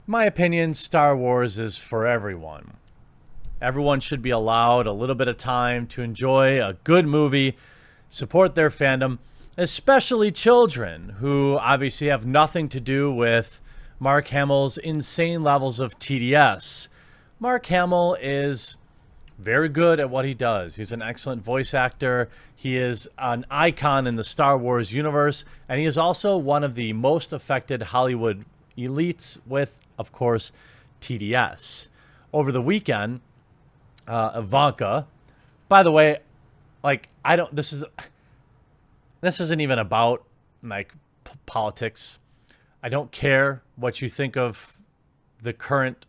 my opinion, Star Wars is for everyone. Everyone should be allowed a little bit of time to enjoy a good movie, support their fandom, especially children who obviously have nothing to do with Mark Hamill's insane levels of TDS. Mark Hamill is very good at what he does. He's an excellent voice actor. He is an icon in the Star Wars universe, and he is also one of the most affected Hollywood elites with, of course, TDS. Over the weekend, Ivanka, by the way, like, this isn't even about like politics. I don't care what you think of the current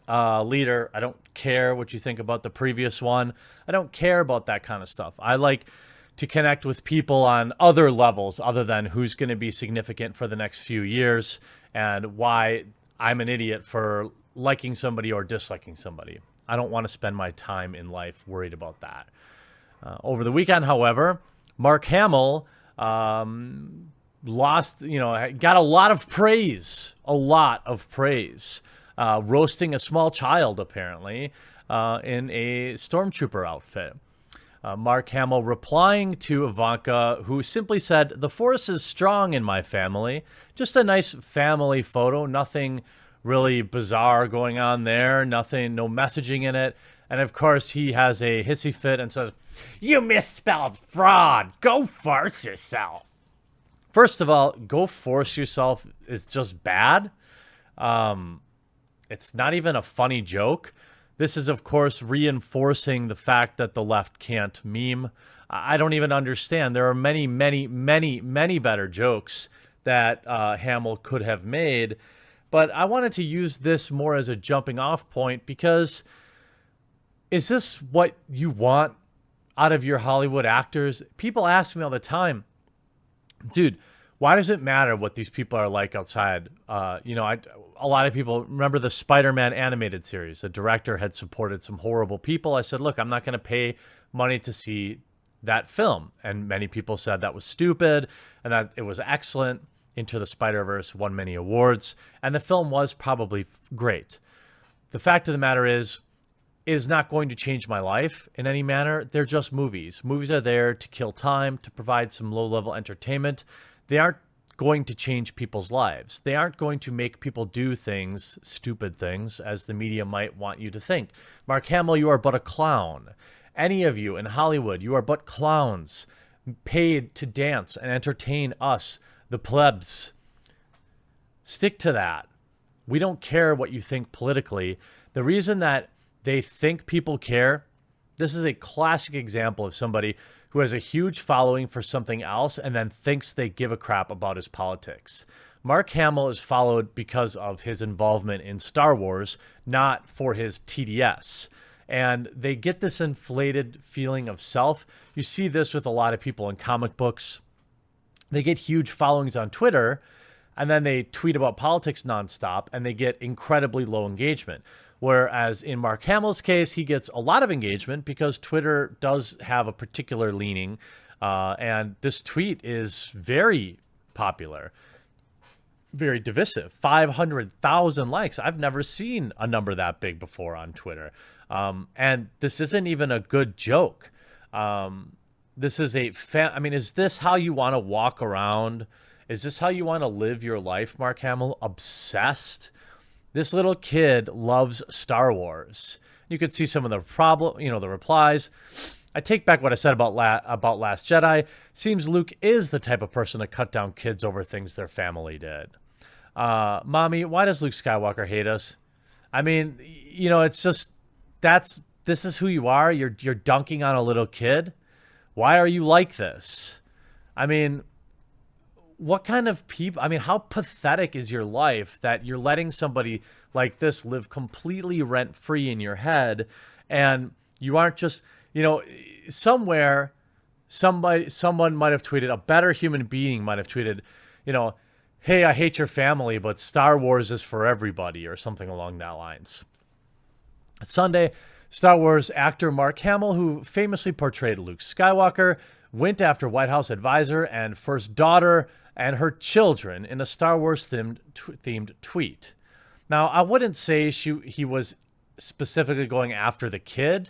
leader. I don't care what you think about the previous one. I don't care about that kind of stuff. I like to connect with people on other levels other than who's going to be significant for the next few years and why I'm an idiot for liking somebody or disliking somebody. I don't want to spend my time in life worried about that. Over the weekend, however, Mark Hamill got a lot of praise, roasting a small child, apparently, in a stormtrooper outfit. Mark Hamill replying to Ivanka, who simply said, "The force is strong in my family." Just a nice family photo, nothing really bizarre going on there, no messaging in it. And of course, he has a hissy fit and says, "You misspelled fraud. Go force yourself." First of all, go force yourself is just bad. It's not even a funny joke. This is, of course, reinforcing the fact that the left can't meme. I don't even understand. There are many, many, many, many better jokes that Hamill could have made. But I wanted to use this more as a jumping off point because is this what you want out of your Hollywood actors? People ask me all the time, dude, why does it matter what these people are like outside? A lot of people remember the Spider-Man animated series. The director had supported some horrible people. I said, look, I'm not going to pay money to see that film. And many people said that was stupid and that it was excellent. Into the Spider-Verse won many awards, and the film was probably great. The fact of the matter is not going to change my life in any manner. They're just movies. Movies are there to kill time, to provide some low-level entertainment. They aren't going to change people's lives. They aren't going to make people do things, stupid things, as the media might want you to think. Mark Hamill, you are but a clown. Any of you in Hollywood, you are but clowns, paid to dance and entertain us, the plebs. Stick to that. We don't care what you think politically. The reason that they think people care, this is a classic example of somebody who has a huge following for something else and then thinks they give a crap about his politics. Mark Hamill is followed because of his involvement in Star Wars, not for his TDS. And they get this inflated feeling of self. You see this with a lot of people in comic books. They get huge followings on Twitter, and then they tweet about politics nonstop, and they get incredibly low engagement. Whereas in Mark Hamill's case, he gets a lot of engagement because Twitter does have a particular leaning, and this tweet is very popular, very divisive. 500,000 likes. I've never seen a number that big before on Twitter. And this isn't even a good joke. This is is this how you want to walk around? Is this how you want to live your life, Mark Hamill? Obsessed? This little kid loves Star Wars. You could see some of the the replies. I take back what I said about Last Jedi. Seems Luke is the type of person to cut down kids over things their family did. Mommy, why does Luke Skywalker hate us? I mean, it's just, this is who you are. You're dunking on a little kid. Why are you like this? I mean, what kind of people, how pathetic is your life that you're letting somebody like this live completely rent-free in your head, and you aren't just, somewhere, someone might have tweeted, a better human being might have tweeted, hey, I hate your family, but Star Wars is for everybody, or something along that lines. Sunday, Star Wars actor Mark Hamill, who famously portrayed Luke Skywalker, went after White House advisor and first daughter and her children in a Star Wars themed tweet. Now, I wouldn't say he was specifically going after the kid,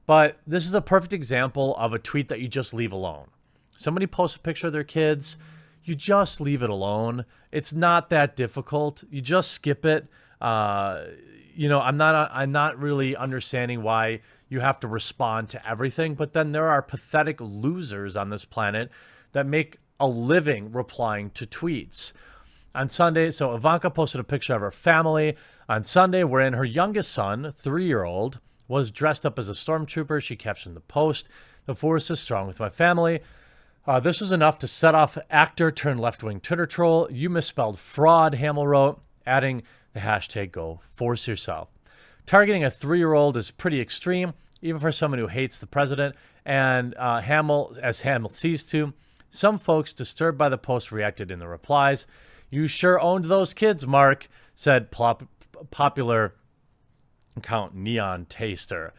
but this is a perfect example of a tweet that you just leave alone. Somebody posts a picture of their kids, you just leave it alone. It's not that difficult. You just skip it. You know, I'm not really understanding why you have to respond to everything, but then there are pathetic losers on this planet that make a living replying to tweets. On Sunday, so Ivanka posted a picture of her family on Sunday wherein her youngest son, 3-year-old, was dressed up as a stormtrooper. She captioned the post, "The force is strong with my family. This was enough to set off actor turned left-wing Twitter troll. You misspelled fraud," Hamill wrote, adding the hashtag "Go Force Yourself." Targeting a 3-year-old is pretty extreme, even for someone who hates the president, and Hamill sees to. Some folks disturbed by the post reacted in the replies. "You sure owned those kids, Mark," said popular account Neon Taster.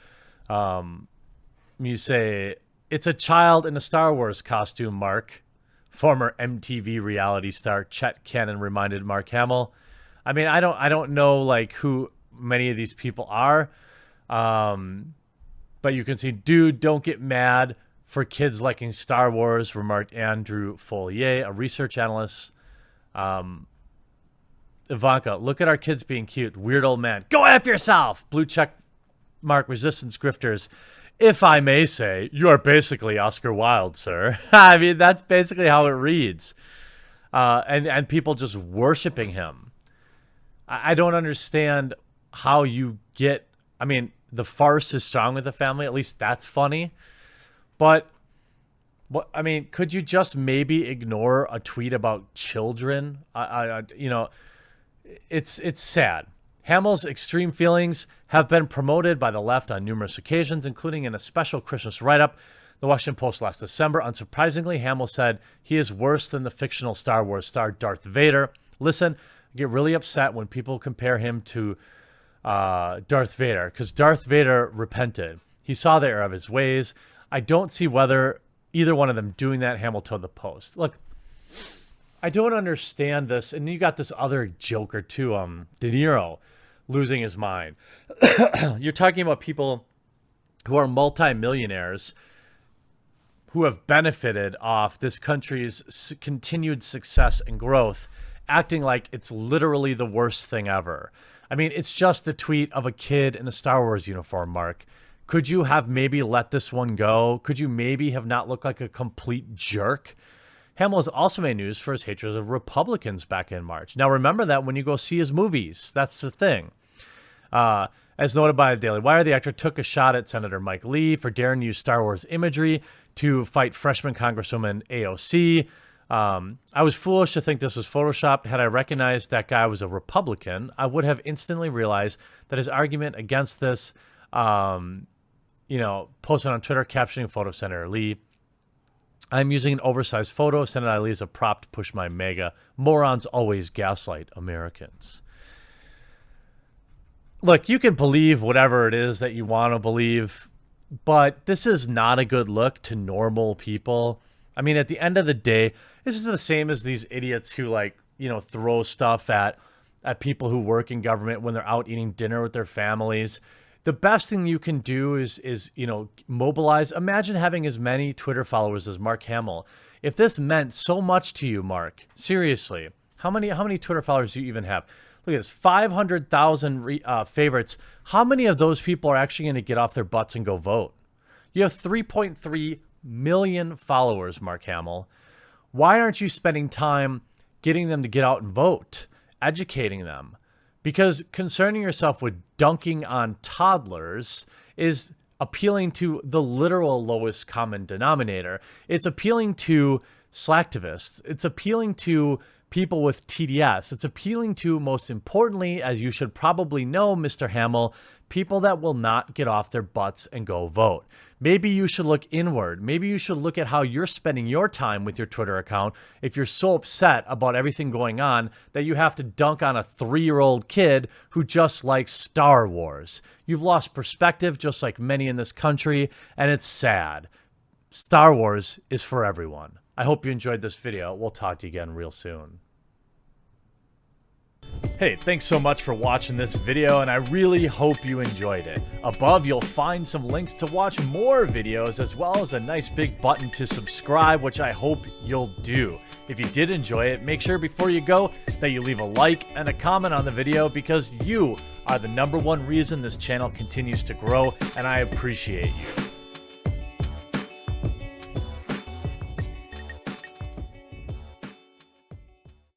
You say, "It's a child in a Star Wars costume, Mark." Former MTV reality star Chet Cannon reminded Mark Hamill. I mean, I don't know like who many of these people are, but you can see, "Dude, don't get mad for kids liking Star Wars," remarked Andrew Follier, a research analyst. Ivanka, "Look at our kids being cute. Weird old man. Go F yourself." Blue check mark resistance grifters. "If I may say, you are basically Oscar Wilde, sir." I mean, that's basically how it reads. And people just worshiping him. I don't understand how you get, I mean, the farce is strong with the family. At least that's funny. But what, I mean, could you just maybe ignore a tweet about children? You know, it's sad. Hamill's extreme feelings have been promoted by the left on numerous occasions, including in a special Christmas write-up. The Washington Post last December. Unsurprisingly, Hamill said he is worse than the fictional Star Wars star Darth Vader. Listen, I get really upset when people compare him to Darth Vader, because Darth Vader repented. He saw the error of his ways. I don't see whether either one of them doing that, Hamill told the Post. Look, I don't understand this. And you got this other joker too, De Niro, losing his mind. You're talking about people who are multimillionaires who have benefited off this country's continued success and growth, acting like it's literally the worst thing ever. I mean, it's just a tweet of a kid in a Star Wars uniform, Mark. Could you have maybe let this one go? Could you maybe have not looked like a complete jerk? Hamill has also made news for his hatred of Republicans back in March. Now, remember that when you go see his movies. That's the thing. As noted by the Daily Wire, the actor took a shot at Senator Mike Lee for daring to use Star Wars imagery to fight freshman Congresswoman AOC. I was foolish to think this was Photoshopped. Had I recognized that guy was a Republican, I would have instantly realized that his argument against this, you know, posted on Twitter captioning a photo of Senator Lee. "I'm using an oversized photo of Senator Lee as a prop to push my mega. Morons always gaslight Americans." Look, you can believe whatever it is that you want to believe, but this is not a good look to normal people. I mean, at the end of the day, this is the same as these idiots who, like, you know, throw stuff at people who work in government when they're out eating dinner with their families. The best thing you can do is, you know, mobilize. Imagine having as many Twitter followers as Mark Hamill. If this meant so much to you, Mark, seriously, how many Twitter followers do you even have? Look at this, 500,000 favorites. How many of those people are actually going to get off their butts and go vote? You have 3.3 million followers, Mark Hamill. Why aren't you spending time getting them to get out and vote, educating them? Because concerning yourself with dunking on toddlers is appealing to the literal lowest common denominator. It's appealing to slacktivists. It's appealing to people with TDS. It's appealing to, most importantly, as you should probably know, Mr. Hamill, people that will not get off their butts and go vote. Maybe you should look inward. Maybe you should look at how you're spending your time with your Twitter account if you're so upset about everything going on that you have to dunk on a 3-year-old kid who just likes Star Wars. You've lost perspective, just like many in this country, and it's sad. Star Wars is for everyone. I hope you enjoyed this video. We'll talk to you again real soon. Hey, thanks so much for watching this video, and I really hope you enjoyed it. Above, you'll find some links to watch more videos, as well as a nice big button to subscribe, which I hope you'll do. If you did enjoy it, make sure before you go that you leave a like and a comment on the video, because you are the #1 reason this channel continues to grow, and I appreciate you.